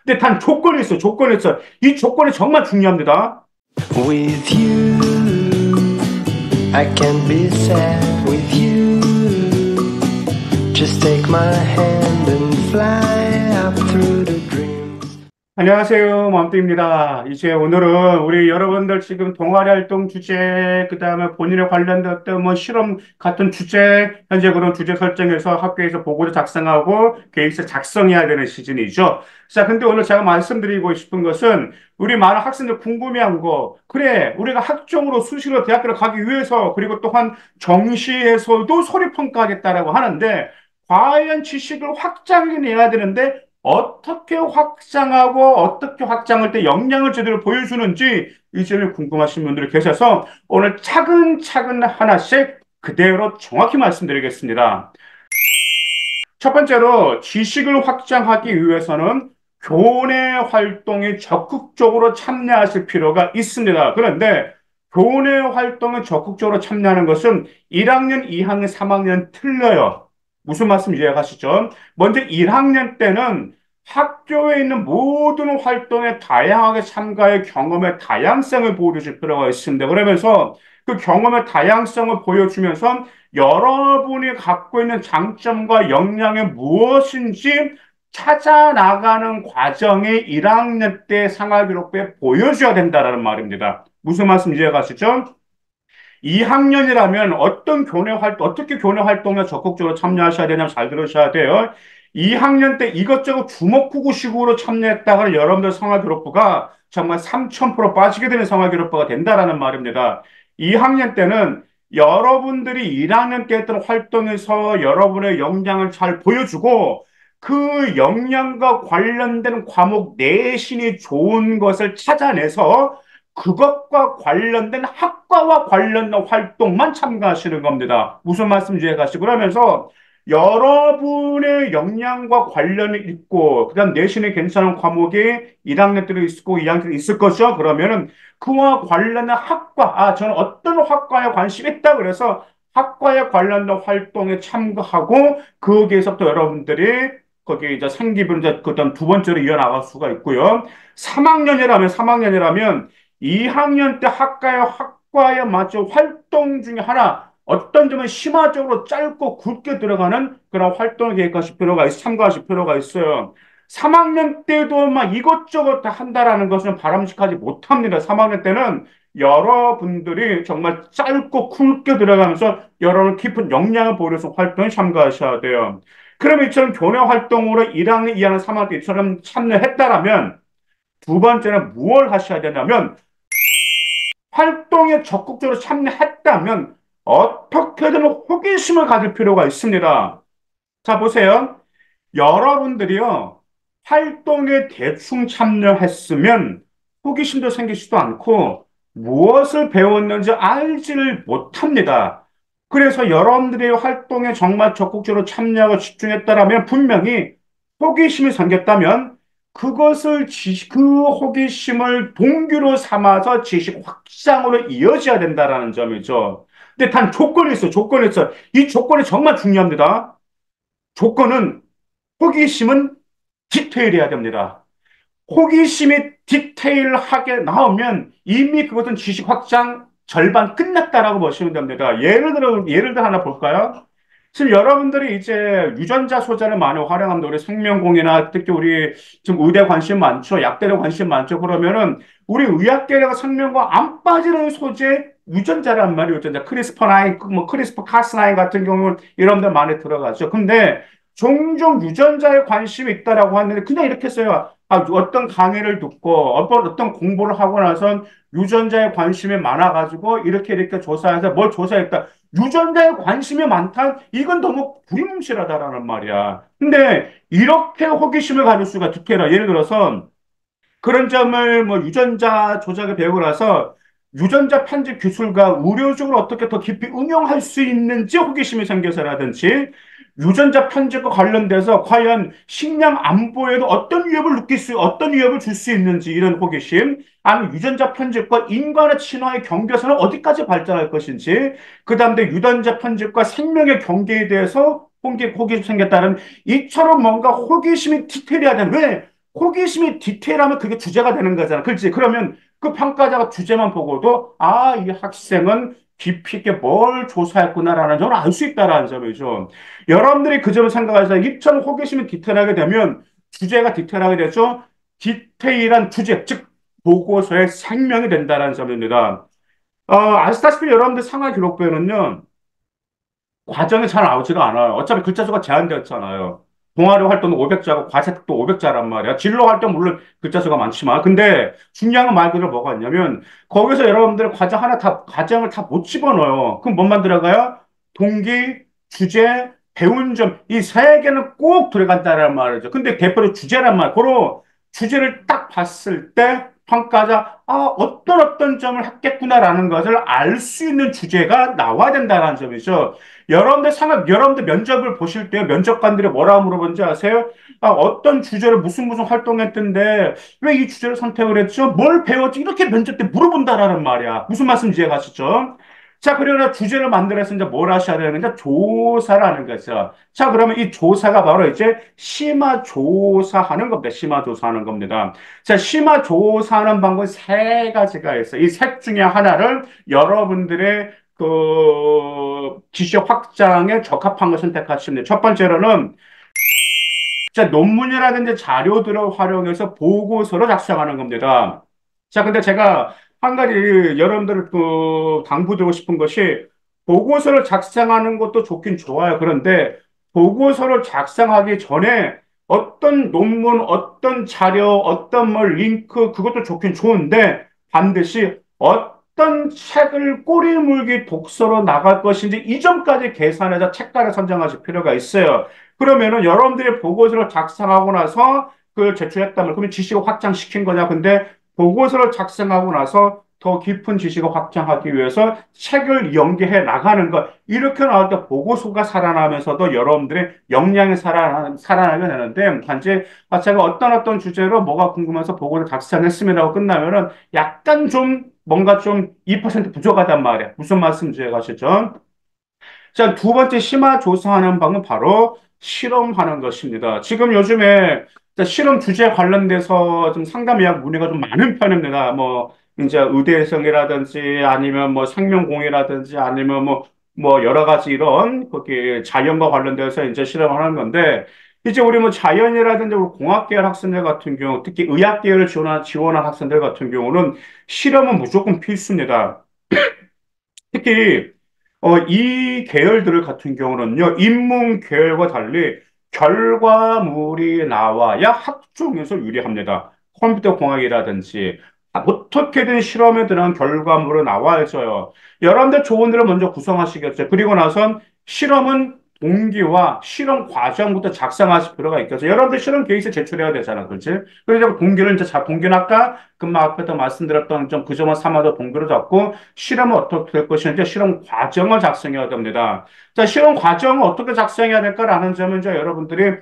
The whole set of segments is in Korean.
근데 단 조건이 있어, 조건이 있어. 이 조건이 정말 중요합니다. With you, I can be sad with you. Just take my hand and fly up through the dreams. 안녕하세요, 맘띠입니다. 이제 오늘은 우리 여러분들 지금 동아리 활동 주제, 그 다음에 본인에 관련된 어떤 뭐 실험 같은 주제, 현재 그런 주제 설정해서 학교에서 보고서 작성하고 계획서 작성해야 되는 시즌이죠. 자, 근데 오늘 제가 말씀드리고 싶은 것은 우리 많은 학생들 궁금해한 거, 그래, 우리가 학종으로 수시로 대학교를 가기 위해서 그리고 또한 정시에서도 소리평가하겠다라고 하는데 과연 지식을 확장해내야 되는데 어떻게 확장하고 어떻게 확장할 때 역량을 제대로 보여주는지 이 점이 궁금하신 분들이 계셔서 오늘 차근차근 하나씩 그대로 정확히 말씀드리겠습니다. 첫 번째로 지식을 확장하기 위해서는 교내 활동에 적극적으로 참여하실 필요가 있습니다. 그런데 교내 활동에 적극적으로 참여하는 것은 1학년, 2학년, 3학년 틀려요. 무슨 말씀 이해가시죠? 먼저 1학년 때는 학교에 있는 모든 활동에 다양하게 참가해 경험의 다양성을 보여주실 필요가 있습니다. 그러면서 그 경험의 다양성을 보여주면서 여러분이 갖고 있는 장점과 역량이 무엇인지 찾아 나가는 과정이 1학년 때 생활기록부에 보여줘야 된다는 말입니다. 무슨 말씀 이해가시죠? 2학년이라면 어떤 교내 활동, 어떻게 교내 활동에 적극적으로 참여하셔야 되냐면 잘 들으셔야 돼요. 2학년 때 이것저것 주먹구구식으로 참여했다가 여러분들 생활기록부가 정말 3000% 빠지게 되는 생활기록부가 된다라는 말입니다. 2학년 때는 여러분들이 1학년 때 했던 활동에서 여러분의 역량을 잘 보여주고 그 역량과 관련된 과목 내신이 좋은 것을 찾아내서 그것과 관련된 학과와 관련된 활동만 참가하시는 겁니다. 무슨 말씀인지 이해가시고 그러면서 여러분의 역량과 관련이 있고 그다음 내신에 괜찮은 과목이 1학년 때도 있고 2학년 때도 있을 것이죠. 그러면은 그와 관련된 학과, 저는 어떤 학과에 관심이 있다 그래서 학과에 관련된 활동에 참가하고 거기에서부터 여러분들이 거기에 이제 생기분 이제 그다음 두 번째로 이어나갈 수가 있고요. 3학년이라면 2학년 때 학과에 맞춰 활동 중에 하나, 어떤 점은 심화적으로 짧고 굵게 들어가는 그런 활동을 계획하실 필요가 참가하실 필요가 있어요. 3학년 때도 막 이것저것 다 한다라는 것은 바람직하지 못합니다. 3학년 때는 여러분들이 정말 짧고 굵게 들어가면서 여러분 깊은 역량을 보여서 활동에 참가하셔야 돼요. 그럼 이처럼 교내 활동으로 1학년, 2학년, 3학년 때처럼 참여했다라면 두 번째는 무엇을 하셔야 되냐면 활동에 적극적으로 참여했다면 어떻게든 호기심을 가질 필요가 있습니다. 자, 보세요. 여러분들이요, 활동에 대충 참여했으면 호기심도 생기지도 않고 무엇을 배웠는지 알지를 못합니다. 그래서 여러분들이 활동에 정말 적극적으로 참여하고 집중했다면 분명히 호기심이 생겼다면 그 호기심을 동기로 삼아서 지식 확장으로 이어져야 된다는 점이죠. 근데 단 조건이 있어, 조건이 있어. 이 조건이 정말 중요합니다. 조건은 호기심은 디테일해야 됩니다. 호기심이 디테일하게 나오면 이미 그것은 지식 확장 절반 끝났다라고 보시면 됩니다. 예를 들어 하나 볼까요? 지금 여러분들이 이제 유전자 소재를 많이 활용합니다. 우리 생명공이나 특히 우리 지금 의대 관심 많죠. 약대에 관심 많죠. 그러면은 우리 의학계가 생명공 안 빠지는 소재 유전자란 말이에요. 유전자. 크리스퍼9, 뭐 크리스퍼카스9 같은 경우는 이런 데 많이 들어가죠. 근데 종종 유전자에 관심이 있다라고 하는데 그냥 이렇게 써요. 어떤 강의를 듣고 어떤 공부를 하고 나선 유전자에 관심이 많아가지고 이렇게 조사해서 뭘 조사했다. 유전자에 관심이 많다? 이건 너무 불임실하다라는 말이야. 근데 이렇게 호기심을 가질 수가 두께라. 예를 들어서 그런 점을 뭐 유전자 조작을 배우고 나서 유전자 편집 기술과 의료적으로 어떻게 더 깊이 응용할 수 있는지 호기심이 생겨서라든지 유전자 편집과 관련돼서 과연 식량 안보에도 어떤 위협을 줄 수 있는지 이런 호기심, 아니면 유전자 편집과 인간의 진화의 경계선은 어디까지 발전할 것인지, 그 다음에 유전자 편집과 생명의 경계에 대해서 호기심 생겼다는 이처럼 뭔가 호기심이 디테일해야 되는 왜? 호기심이 디테일하면 그게 주제가 되는 거잖아. 그렇지? 그러면 그 평가자가 주제만 보고도, 아, 이 학생은 깊이 있게 뭘 조사했구나라는 점을 알 수 있다라는 점이죠. 여러분들이 그 점을 생각하셔서 입점 호기심이 디테일하게 되면 주제가 디테일하게 되죠. 디테일한 주제, 즉, 보고서의 생명이 된다는 점입니다. 아시다시피 여러분들 상하 기록부에는요, 과정이 잘 나오지가 않아요. 어차피 글자 수가 제한되었잖아요. 동아리 활동은 500자고 과제도 500자란 말이야. 진로 활동 물론 글자 수가 많지만. 근데 중요한 건 말 그대로 뭐가 있냐면 거기서 여러분들 과정 하나 다, 과정을 다 못 집어넣어요. 그럼 뭔만 들어가요? 동기, 주제, 배운 점. 이 세 개는 꼭 들어간다는 말이죠. 근데 대표로 주제란 말. 고로 주제를 딱 봤을 때 평가자, 어떤 점을 했겠구나라는 것을 알 수 있는 주제가 나와야 된다는 점이죠. 여러분들 면접을 보실 때 면접관들이 뭐라고 물어보는지 아세요? 어떤 주제를 무슨 활동했던데 왜 이 주제를 선택을 했죠? 뭘 배웠지? 이렇게 면접 때 물어본다라는 말이야. 무슨 말씀인지 이해가시죠? 자, 그러나 주제를 만들어서 이제 뭘 하셔야 되는데 조사라는 거죠. 자, 그러면 이 조사가 바로 이제 심화 조사하는 겁니다. 심화 조사하는 겁니다. 자, 심화 조사하는 방법이 세 가지가 있어요. 이 셋 중에 하나를 여러분들의 지식 확장에 적합한 걸 선택하시면 돼요. 첫 번째로는 자, 논문이라든지 자료들을 활용해서 보고서를 작성하는 겁니다. 자, 근데 제가 한 가지 여러분들을 당부드리고 싶은 것이 보고서를 작성하는 것도 좋긴 좋아요. 그런데 보고서를 작성하기 전에 어떤 논문, 어떤 자료, 어떤 뭐 링크, 그것도 좋긴 좋은데 반드시 어떤 책을 꼬리물기 독서로 나갈 것인지 이 점까지 계산해서 책가를 선정하실 필요가 있어요. 그러면은 여러분들이 보고서를 작성하고 나서 그걸 제출했다면 그러면 지식을 확장시킨 거냐? 근데 보고서를 작성하고 나서 더 깊은 지식을 확장하기 위해서 책을 연계해 나가는 것. 이렇게 나올 때 보고서가 살아나면서도 여러분들의 역량이 살아나게 되는데, 단지 제가 어떤 주제로 뭐가 궁금해서 보고를 작성했음이라고 끝나면은 약간 좀 뭔가 좀 2% 부족하단 말이에요. 무슨 말씀인지 가시죠? 자, 두 번째 심화 조사하는 방은 바로 실험하는 것입니다. 지금 요즘에 실험 주제 관련돼서 좀 상담 예약 문의가 좀 많은 편입니다. 뭐, 이제 의대생이라든지 아니면 뭐 생명공이라든지 아니면 뭐 여러 가지 이런 거기 자연과 관련돼서 이제 실험을 하는 건데 이제 우리 뭐 자연이라든지 우리 공학계열 학생들 같은 경우 특히 의학계열을 지원한 학생들 같은 경우는 실험은 무조건 필수입니다. 특히 이 계열들 같은 경우는요, 인문 계열과 달리 결과물이 나와야 학종에서 유리합니다. 컴퓨터 공학이라든지 어떻게든 실험에 들어간 결과물은 나와야죠. 여러분들 조언들을 먼저 구성하시겠죠. 그리고 나선 실험은 동기와 실험 과정부터 작성하실 필요가 있겠죠. 여러분들 실험 계획서 제출해야 되잖아, 그렇지? 그래서 동기를 이제 동기는 아까 금방 앞에서 말씀드렸던 점 그 점을 삼아서 동기를 잡고 실험은 어떻게 될 것인지 실험 과정을 작성해야 됩니다. 자, 실험 과정을 어떻게 작성해야 될까라는 점은 이제 여러분들이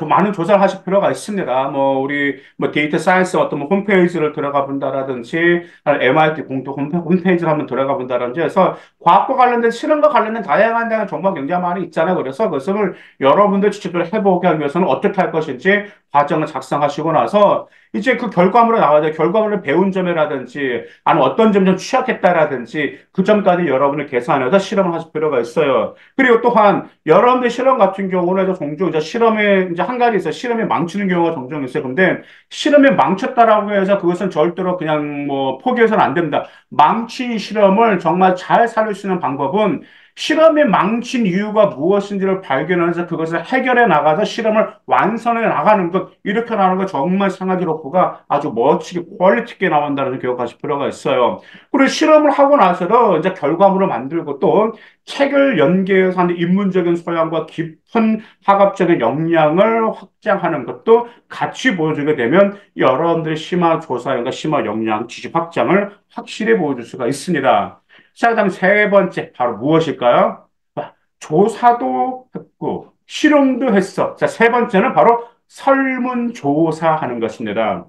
많은 조사를 하실 필요가 있습니다. 뭐, 우리, 뭐, 데이터 사이언스 어떤 뭐 홈페이지를 들어가 본다라든지, 아니면 MIT 공통 홈페이지를 한번 들어가 본다든지 해서, 과학과 관련된, 실험과 관련된 다양한 정보가 굉장히 많이 있잖아요. 그래서 그것을 여러분들 직접 해보게 하기 위해서는 어떻게 할 것인지 과정을 작성하시고 나서, 이제 그 결과물을 나와야 돼. 결과물을 배운 점이라든지, 아니면 어떤 점 좀 취약했다라든지, 그 점까지 여러분을 계산해서 실험을 하실 필요가 있어요. 그리고 또한 여러분들 실험 같은 경우는 종종 이제 실험에 이제 한 가지 있어요. 실험에 망치는 경우가 종종 있어요. 근데 실험에 망쳤다라고 해서 그것은 절대로 그냥 뭐 포기해서는 안 됩니다. 망친 실험을 정말 잘 살릴 수 있는 방법은 실험에 망친 이유가 무엇인지를 발견해서 그것을 해결해 나가서 실험을 완성해 나가는 것, 이렇게 나가는 것 정말 상하기록부가 아주 멋지게 퀄리티 있게 나온다는 걸 기억하실 필요가 있어요. 그리고 실험을 하고 나서도 이제 결과물을 만들고 또 책을 연계해서 하는 인문적인 소양과 깊은 학업적인 역량을 확장하는 것도 같이 보여주게 되면 여러분들의 심화 조사형과 심화 역량, 지식 확장을 확실히 보여줄 수가 있습니다. 자, 그다음 세 번째 바로 무엇일까요? 조사도 했고 실험도 했어. 자, 세 번째는 바로 설문조사하는 것입니다.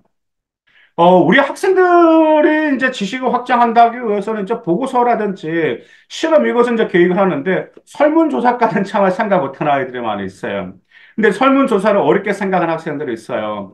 우리 학생들이 이제 지식을 확장한다기 위해서는 이제 보고서라든지 실험 이것은 이제 계획을 하는데 설문조사까지는 참 생각 못하는 아이들이 많이 있어요. 근데 설문조사를 어렵게 생각하는 학생들이 있어요.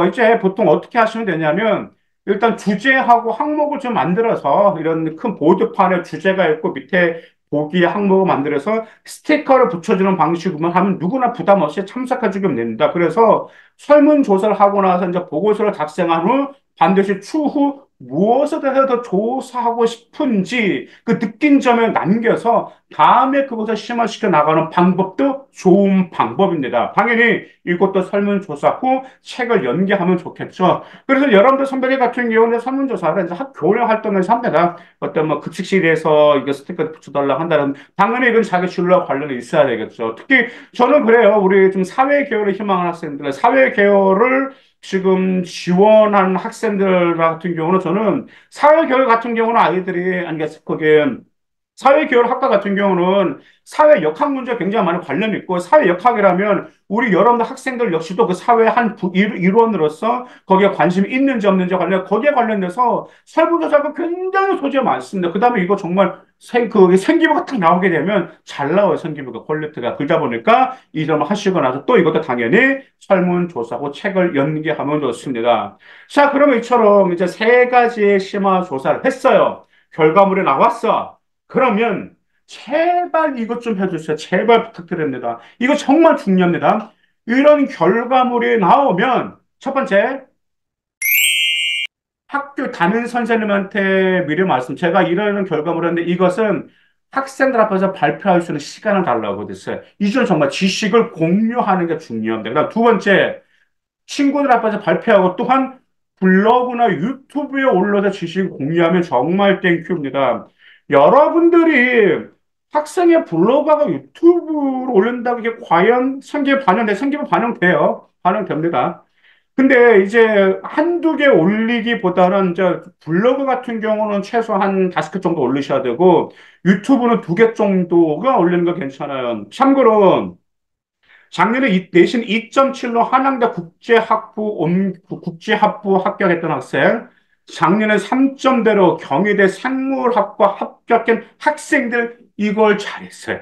이제 보통 어떻게 하시면 되냐면, 일단 주제하고 항목을 좀 만들어서 이런 큰 보드판에 주제가 있고 밑에 보기 항목을 만들어서 스티커를 붙여주는 방식으로 하면 누구나 부담 없이 참석해주면 됩니다. 그래서 설문조사를 하고 나서 이제 보고서를 작성한 후 반드시 추후 무엇에 대해서 더 조사하고 싶은지 그 느낀 점을 남겨서 다음에 그것을 심화시켜 나가는 방법도 좋은 방법입니다. 당연히 이것도 설문조사 후 책을 연계하면 좋겠죠. 그래서 여러분들 선배님 같은 경우는 설문조사를 이제 교내 활동에서 합니다. 어떤 뭐 급식실에서 이거 스티커 붙여달라고 한다는 당연히 이건 자기 진로와 관련이 있어야 되겠죠. 특히 저는 그래요. 우리 좀 사회 계열을 희망하는 학생들, 사회 계열을 지금 지원하는 학생들 같은 경우는 저는 사회 계열 같은 경우는 아이들이 아니 그게 사회교육 학과 같은 경우는 사회 역학 문제가 굉장히 많은 관련이 있고 사회 역학이라면 우리 여러분들 학생들 역시도 그 사회 한 일원으로서 거기에 관심이 있는지 없는지 거기에 관련돼서 설문조사가 굉장히 소지가 많습니다. 그다음에 이거 정말 그 생기부가 딱 나오게 되면 잘 나와요. 생기부가 퀄리티가 그러다 보니까 이 점을 하시고 나서 또 이것도 당연히 설문조사고 책을 연계하면 좋습니다. 자, 그러면 이처럼 이제 세 가지의 심화 조사를 했어요. 결과물이 나왔어. 그러면 제발 이것 좀 해주세요. 제발 부탁드립니다. 이거 정말 중요합니다. 이런 결과물이 나오면 첫 번째 학교 담임 선생님한테 미리 말씀. 제가 이런 결과물을 했는데 이것은 학생들 앞에서 발표할 수 있는 시간을 달라고 했어요. 이전 정말 지식을 공유하는 게 중요합니다. 그다음 두 번째 친구들 앞에서 발표하고 또한 블로그나 유튜브에 올려서 지식을 공유하면 정말 땡큐입니다. 여러분들이 학생의 블로그하고 유튜브로 올린다고 이게 과연 생기부 반영돼? 생기부 반영돼요. 반영됩니다. 근데 이제 한두 개 올리기보다는 이제 블로그 같은 경우는 최소 한 다섯 개 정도 올리셔야 되고 유튜브는 두 개 정도가 올리는 거 괜찮아요. 참고로 작년에 내신 2.7로 한양대 국제학부 합격했던 학생, 작년에 3점대로 경희대 생물학과 합격한 학생들 이걸 잘했어요.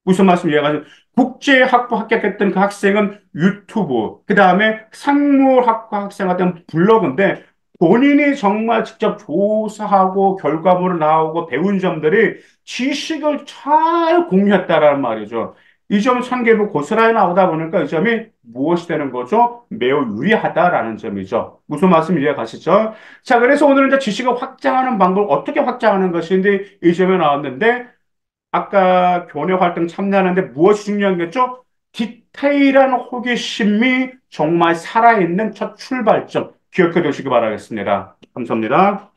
무슨 말씀 이해가지고 국제학부 합격했던 그 학생은 유튜브, 그 다음에 생물학과 학생한테는 블로그인데 본인이 정말 직접 조사하고 결과물을 나오고 배운 점들이 지식을 잘 공유했다라는 말이죠. 이 점 상계부 고스란히 나오다 보니까 이 점이 무엇이 되는 거죠? 매우 유리하다라는 점이죠. 무슨 말씀 이해 가시죠? 자, 그래서 오늘은 이제 지식을 확장하는 방법, 어떻게 확장하는 것인데 이 점에 나왔는데 아까 교내 활동 참여하는데 무엇이 중요한겠죠? 디테일한 호기심이 정말 살아있는 첫 출발점 기억해 두시기 바라겠습니다. 감사합니다.